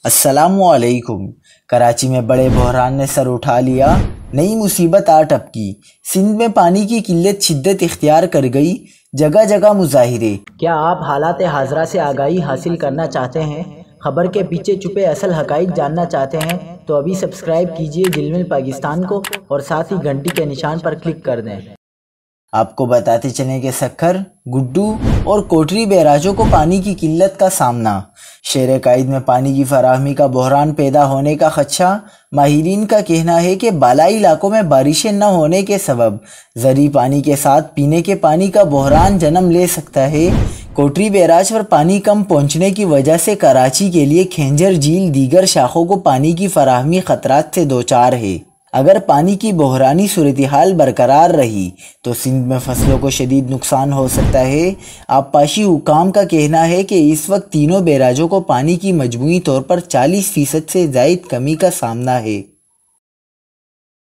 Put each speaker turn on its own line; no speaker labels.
السلام علیکم۔ کراچی میں بڑے بحران نے سر اٹھا لیا، نئی مصیبت آ ٹپکی۔ سندھ میں پانی کی قلت شدت اختیار کر گئی، جگہ جگہ مظاہرے۔
کیا آپ حالات حاضرہ سے آگاہی حاصل کرنا چاہتے ہیں؟ خبر کے پیچھے چھپے اصل حقائق جاننا چاہتے ہیں تو ابھی سبسکرائب کیجئے جلمل پاکستان کو اور ساتھ ہی گھنٹی کے نشان پر کلک کر دیں۔
آپ کو بتاتے چلیں کہ سکھر، گڈو اور کوٹری بیراجوں کو پانی کی قلت کا سامنا۔ شہر قائد میں پانی کی فراہمی کا بحران پیدا ہونے کا خدشہ۔ ماہرین کا کہنا ہے کہ بالائی علاقوں میں بارشیں نہ ہونے کے سبب زرعی پانی کے ساتھ پینے کے پانی کا بحران جنم لے سکتا ہے۔ کوٹری بیراج پر پانی کم پہنچنے کی وجہ سے کراچی کے لیے کھنجر جھیل دیگر شاخوں کو پانی کی فراہمی خطرات سے دوچار ہے۔ اگر پانی کی بحرانی صورتحال برقرار رہی تو سندھ میں فصلوں کو شدید نقصان ہو سکتا ہے۔ آبپاشی حکام کا کہنا ہے کہ اس وقت تینوں بیراجوں کو پانی کی مجموعی طور پر 40% سے زائد کمی کا سامنا ہے۔